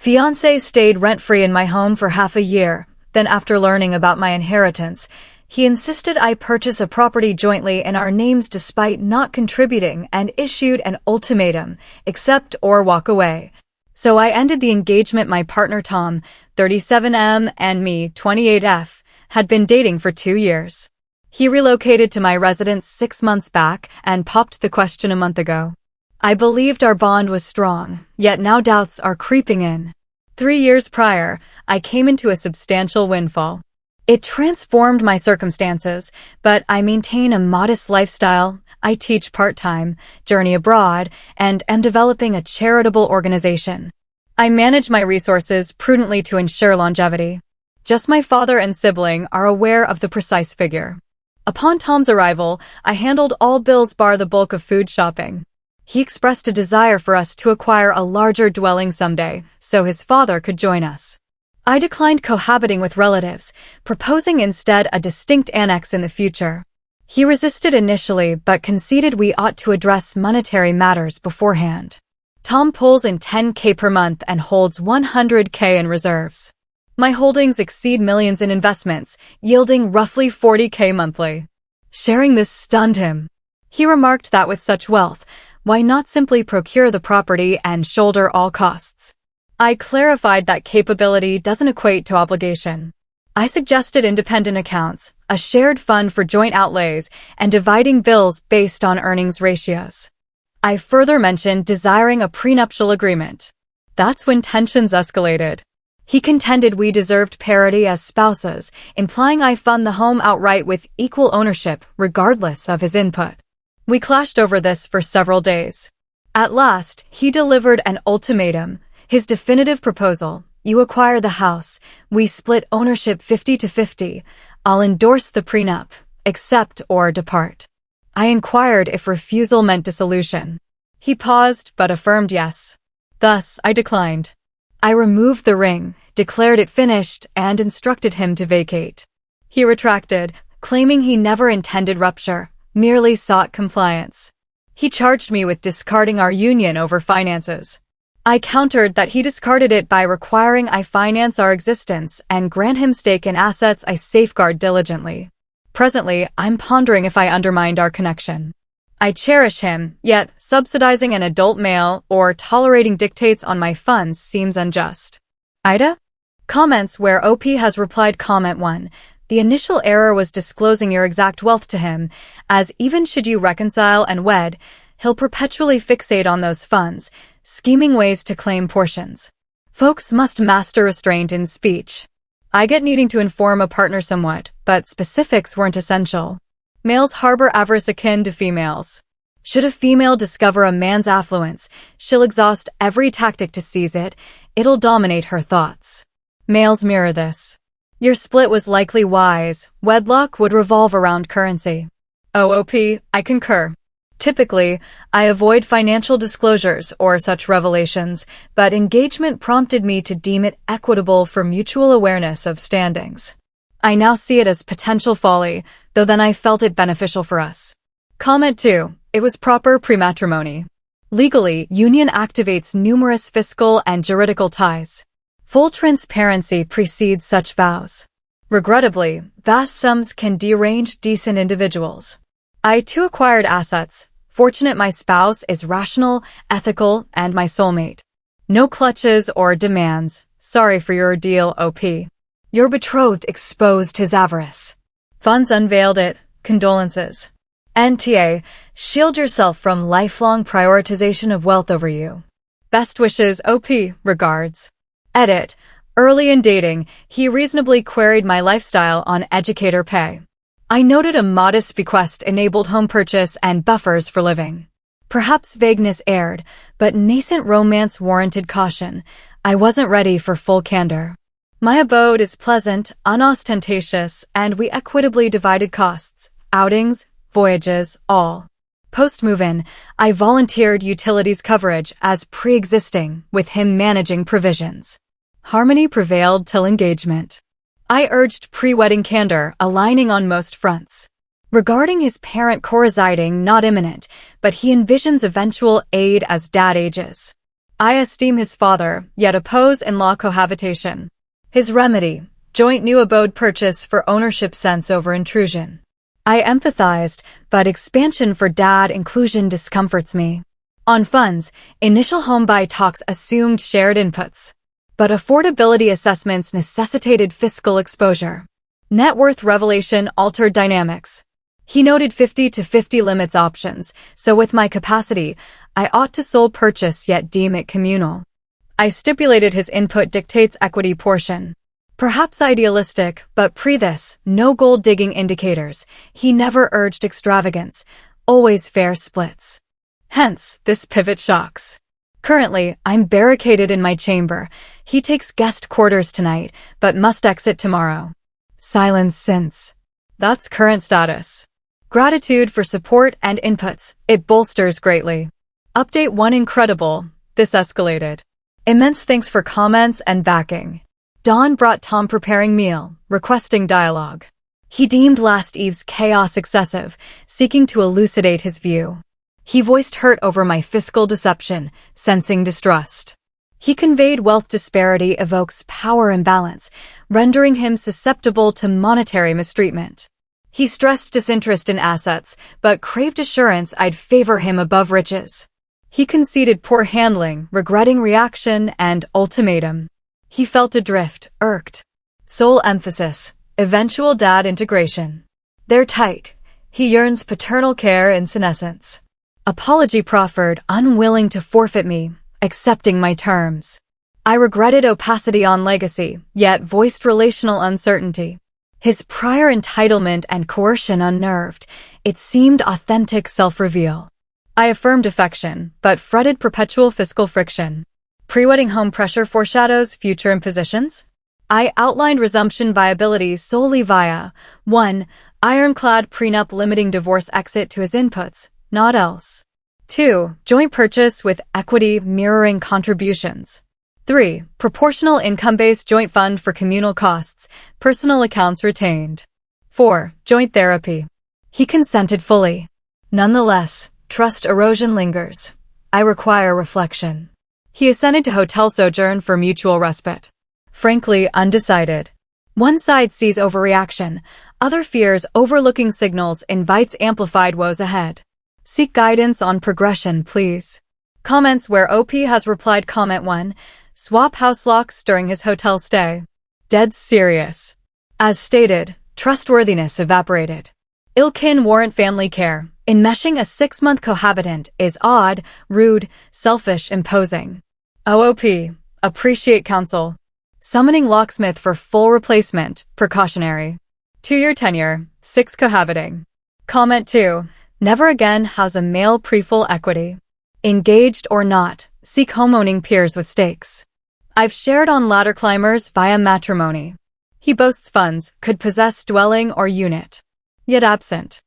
Fiancé stayed rent-free in my home for half a year. Then after learning about my inheritance, he insisted I purchase a property jointly in our names despite not contributing and issued an ultimatum, accept or walk away. So I ended the engagement my partner Tom, 37M, and me, 28F, had been dating for 2 years. He relocated to my residence 6 months back and popped the question a month ago. I believed our bond was strong, yet now doubts are creeping in. 3 years prior, I came into a substantial windfall. It transformed my circumstances, but I maintain a modest lifestyle. I teach part-time, journey abroad, and am developing a charitable organization. I manage my resources prudently to ensure longevity. Just my father and sibling are aware of the precise figure. Upon Tom's arrival, I handled all bills bar the bulk of food shopping. He expressed a desire for us to acquire a larger dwelling someday, so his father could join us. I declined cohabiting with relatives, proposing instead a distinct annex in the future. He resisted initially but conceded we ought to address monetary matters beforehand. Tom pulls in $10K per month and holds $100K in reserves. My holdings exceed millions in investments, yielding roughly $40K monthly. Sharing this stunned him. He remarked that with such wealth, why not simply procure the property and shoulder all costs? I clarified that capability doesn't equate to obligation. I suggested independent accounts, a shared fund for joint outlays, and dividing bills based on earnings ratios. I further mentioned desiring a prenuptial agreement. That's when tensions escalated. He contended we deserved parity as spouses, implying I fund the home outright with equal ownership, regardless of his input. We clashed over this for several days. At last, he delivered an ultimatum, his definitive proposal. You acquire the house, we split ownership 50-50, I'll endorse the prenup, accept or depart. I inquired if refusal meant dissolution. He paused but affirmed yes. Thus, I declined. I removed the ring, declared it finished, and instructed him to vacate. He retracted, claiming he never intended rupture, merely sought compliance. He charged me with discarding our union over finances. I countered that he discarded it by requiring I finance our existence and grant him stake in assets I safeguard diligently. Presently, I'm pondering if I undermined our connection. I cherish him, yet subsidizing an adult male or tolerating dictates on my funds seems unjust. Ida? Comments where OP has replied. Comment 1. The initial error was disclosing your exact wealth to him, as even should you reconcile and wed, he'll perpetually fixate on those funds, scheming ways to claim portions. Folks must master restraint in speech. I get needing to inform a partner somewhat, but specifics weren't essential. Males harbor avarice akin to females. Should a female discover a man's affluence, she'll exhaust every tactic to seize it. It'll dominate her thoughts. Males mirror this. Your split was likely wise. Wedlock would revolve around currency. OOP, I concur. Typically, I avoid financial disclosures or such revelations, but engagement prompted me to deem it equitable for mutual awareness of standings. I now see it as potential folly, though then I felt it beneficial for us. Comment 2. It was proper prematrimony. Legally, union activates numerous fiscal and juridical ties. Full transparency precedes such vows. Regrettably, vast sums can derange decent individuals. I too acquired assets. Fortunate my spouse is rational, ethical, and my soulmate. No clutches or demands. Sorry for your ordeal, OP. Your betrothed exposed his avarice. Funds unveiled it. Condolences. NTA, shield yourself from lifelong prioritization of wealth over you. Best wishes, OP. Regards. Edit. Early in dating, he reasonably queried my lifestyle on educator pay. I noted a modest bequest enabled home purchase and buffers for living. Perhaps vagueness erred, but nascent romance warranted caution. I wasn't ready for full candor. My abode is pleasant, unostentatious, and we equitably divided costs, outings, voyages, all. Post-move-in, I volunteered utilities coverage as pre-existing, with him managing provisions. Harmony prevailed till engagement. I urged pre-wedding candor, aligning on most fronts. Regarding his parent co-residing, not imminent, but he envisions eventual aid as dad ages. I esteem his father, yet oppose in-law cohabitation. His remedy, joint new abode purchase for ownership sense over intrusion. I empathized, but expansion for dad inclusion discomforts me. On funds, initial home buy talks assumed shared inputs. But affordability assessments necessitated fiscal exposure. Net worth revelation altered dynamics. He noted 50 to 50 limits options, so with my capacity, I ought to sole purchase yet deem it communal. I stipulated his input dictates equity portion. Perhaps idealistic, but pre this, no gold-digging indicators. He never urged extravagance, always fair splits. Hence, this pivot shocks. Currently, I'm barricaded in my chamber. He takes guest quarters tonight, but must exit tomorrow. Silence since. That's current status. Gratitude for support and inputs. It bolsters greatly. Update 1 incredible. This escalated. Immense thanks for comments and backing. Dawn brought Tom preparing meal, requesting dialogue. He deemed last eve's chaos excessive, seeking to elucidate his view. He voiced hurt over my fiscal deception, sensing distrust. He conveyed wealth disparity evokes power imbalance, rendering him susceptible to monetary mistreatment. He stressed disinterest in assets, but craved assurance I'd favor him above riches. He conceded poor handling, regretting reaction and ultimatum. He felt adrift, irked. Sole emphasis, eventual dad integration. They're tight. He yearns paternal care in senescence. Apology proffered, unwilling to forfeit me, accepting my terms. I regretted opacity on legacy, yet voiced relational uncertainty. His prior entitlement and coercion unnerved. It seemed authentic self-reveal. I affirmed affection, but fretted perpetual fiscal friction. Pre-wedding home pressure foreshadows future impositions? I outlined resumption viability solely via 1. Ironclad prenup limiting divorce exit to his inputs, not else. 2. Joint purchase with equity mirroring contributions. 3. Proportional income-based joint fund for communal costs, personal accounts retained. 4. Joint therapy. He consented fully. Nonetheless, trust erosion lingers. I require reflection. He assented to hotel sojourn for mutual respite. Frankly, undecided. One side sees overreaction, other fears overlooking signals invites amplified woes ahead. Seek guidance on progression, please. Comments where OP has replied. Comment 1. Swap house locks during his hotel stay. Dead serious. As stated, trustworthiness evaporated. Ill-kin warrant family care. Enmeshing a 6-month cohabitant is odd, rude, selfish, imposing. OOP. Appreciate counsel. Summoning locksmith for full replacement, precautionary. 2-year tenure, 6 cohabiting. Comment 2. Never again house a male pre-full equity. Engaged or not, seek homeowning peers with stakes. I've shared on ladder climbers via matrimony. He boasts funds, could possess dwelling or unit. Yet absent.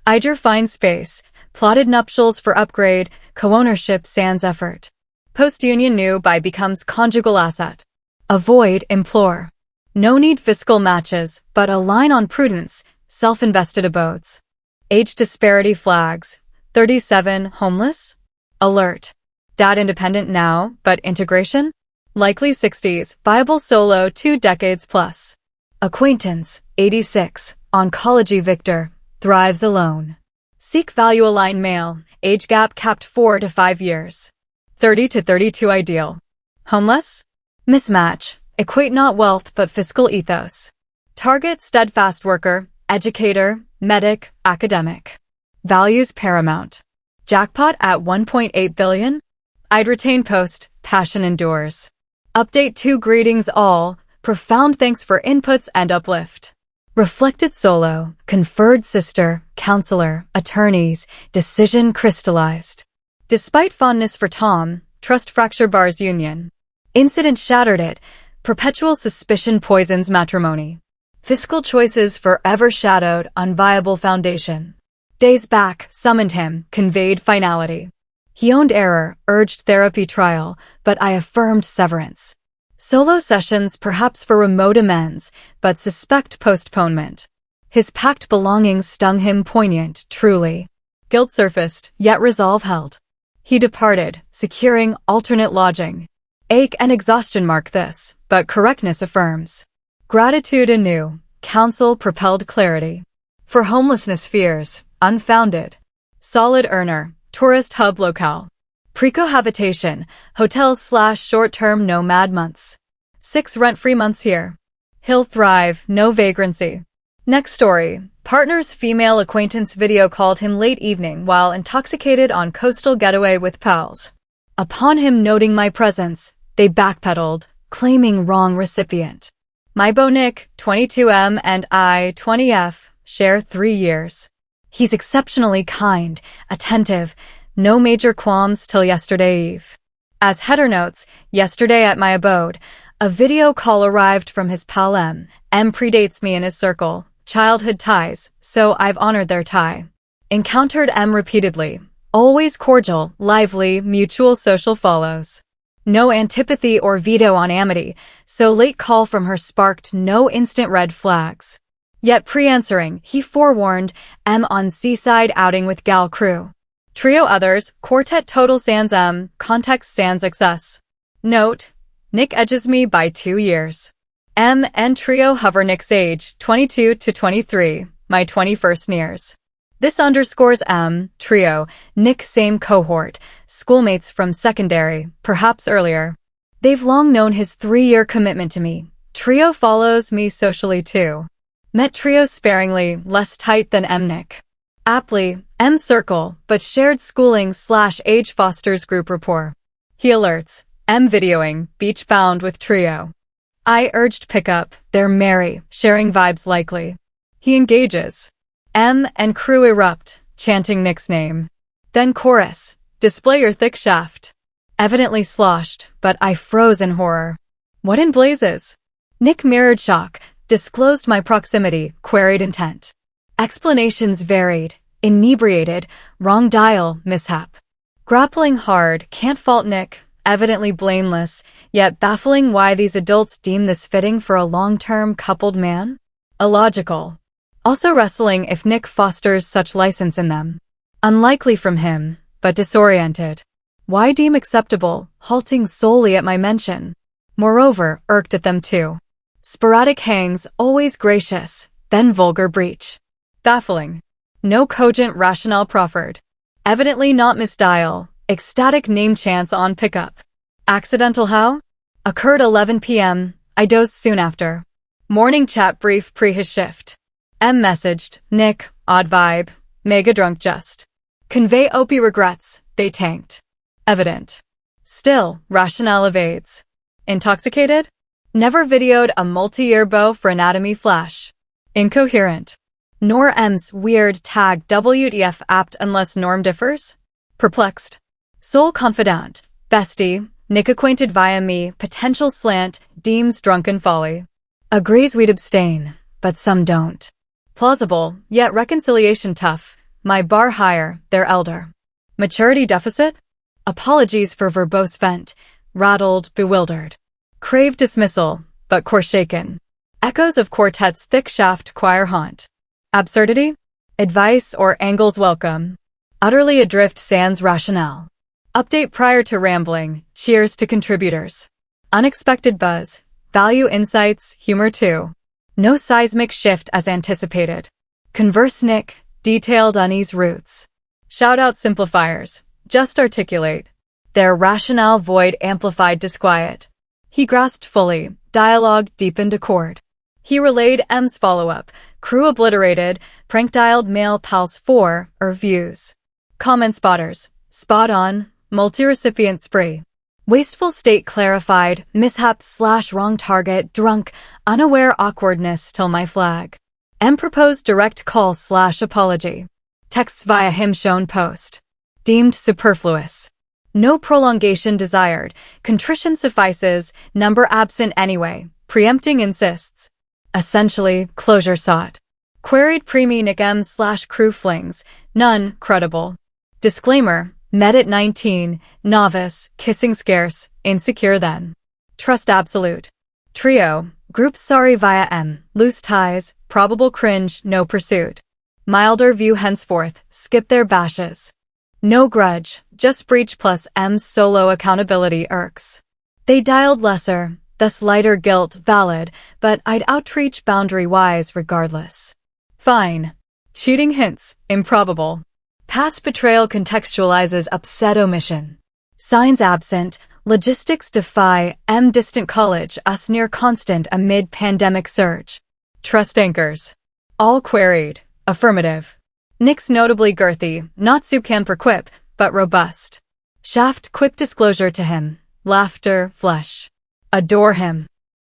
Iger finds space, plotted nuptials for upgrade, co-ownership sans effort. Post-union new by becomes conjugal asset. Avoid, implore. No need fiscal matches, but align on prudence, self-invested abodes. Age disparity flags. 37, homeless? Alert. Dad independent now, but integration? Likely 60s, viable solo 2 decades plus. Acquaintance, 86, oncology victor, thrives alone. Seek value-aligned male, age gap capped 4 to 5 years. 30 to 32 ideal. Homeless? Mismatch, equate not wealth but fiscal ethos. Target steadfast worker, educator, medic, academic. Values paramount. Jackpot at 1.8 billion? I'd retain post, passion endures. Update 2 greetings all, profound thanks for inputs and uplift. Reflected solo, conferred sister, counselor, attorneys, decision crystallized. Despite fondness for Tom, trust fracture bars union. Incident shattered it, perpetual suspicion poisons matrimony. Fiscal choices forever shadowed unviable foundation. Days back, summoned him, conveyed finality. He owned error, urged therapy trial, but I affirmed severance. Solo sessions perhaps for remote amends, but suspect postponement. His packed belongings stung him poignant, truly. Guilt surfaced, yet resolve held. He departed, securing alternate lodging. Ache and exhaustion mark this, but correctness affirms. Gratitude anew, counsel propelled clarity. For homelessness fears, unfounded. Solid earner, tourist hub locale. Precohabitation, hotels/short-term nomad months. 6 rent-free months here. He'll thrive, no vagrancy. Next story. Partner's female acquaintance video called him late evening while intoxicated on coastal getaway with pals. Upon him noting my presence, they backpedaled, claiming wrong recipient. My beau Nick, 22M, and I, 20F, share 3 years. He's exceptionally kind, attentive, no major qualms till yesterday eve. As header notes, yesterday at my abode, a video call arrived from his pal M. M predates me in his circle. Childhood ties, so I've honored their tie. Encountered M repeatedly. Always cordial, lively, mutual social follows. No antipathy or veto on amity, so late call from her sparked no instant red flags. Yet pre-answering, he forewarned M on seaside outing with gal crew. Trio others, quartet total sans M, context sans excess. Note, Nick edges me by 2 years. M and trio hover Nick's age, 22 to 23, my 21st nears. This underscores M, trio, Nick same cohort, schoolmates from secondary, perhaps earlier. They've long known his 3-year commitment to me. Trio follows me socially too. Met trio sparingly, less tight than M Nick. Aptly, M circle, but shared schooling/age fosters group rapport. He alerts, M videoing, beach bound with trio. I urged pickup, they're merry, sharing vibes likely. He engages. M and crew erupt, chanting Nick's name. Then chorus, display your thick shaft. Evidently sloshed, but I froze in horror. What in blazes? Nick mirrored shock, disclosed my proximity, queried intent. Explanations varied, inebriated, wrong dial, mishap. Grappling hard, can't fault Nick. Evidently blameless, yet baffling why these adults deem this fitting for a long-term coupled man? Illogical. Also wrestling if Nick fosters such license in them. Unlikely from him, but disoriented. Why deem acceptable, halting solely at my mention? Moreover, irked at them too. Sporadic hangs, always gracious, then vulgar breach. Baffling. No cogent rationale proffered. Evidently not misdial. Ecstatic name chance on pickup. Accidental how? Occurred 11 p.m. I dozed soon after. Morning chat brief pre his shift. M messaged, Nick, odd vibe, mega drunk just. Convey OP regrets, they tanked. Evident. Still, rationale evades. Intoxicated? Never videoed a multi-year beau for anatomy flash. Incoherent. Nor M's weird tag WTF apt unless norm differs? Perplexed. Sole confidant, bestie, Nick acquainted via me, potential slant, deems drunken folly. Agrees we'd abstain, but some don't. Plausible, yet reconciliation tough, my bar higher, their elder. Maturity deficit? Apologies for verbose vent, rattled, bewildered. Crave dismissal, but core shaken. Echoes of quartet's thick shaft choir haunt. Absurdity? Advice or angles welcome. Utterly adrift sans rationale. Update prior to rambling, cheers to contributors. Unexpected buzz, value insights, humor too. No seismic shift as anticipated. Converse Nick, detailed unease roots. Shout out simplifiers, just articulate. Their rationale void amplified disquiet. He grasped fully, dialogue deepened accord. He relayed M's follow-up, crew obliterated, prank-dialed male pals 4, views. Comment spotters, spot on, multi-recipient spree. Wasteful state clarified, mishap/wrong target, drunk, unaware awkwardness till my flag. M proposed direct call/apology. Texts via him shown post. Deemed superfluous. No prolongation desired, contrition suffices, number absent anyway, preempting insists. Essentially, closure sought. Queried preemie Nick M/crew flings, none credible. Disclaimer, met at 19, novice, kissing scarce, insecure then. Trust absolute. Trio, group sorry via M, loose ties, probable cringe, no pursuit. Milder view henceforth, skip their bashes. No grudge, just breach plus M's solo accountability irks. They dialed lesser, thus lighter guilt valid, but I'd outreach boundary-wise regardless. Fine. Cheating hints, improbable. Past betrayal contextualizes upset omission. Signs absent, logistics defy, M distant college, us near constant amid pandemic surge. Trust anchors. All queried, affirmative. Nick's notably girthy, not soup can per quip, but robust. Shaft quick disclosure to him. Laughter, flesh. Adore him.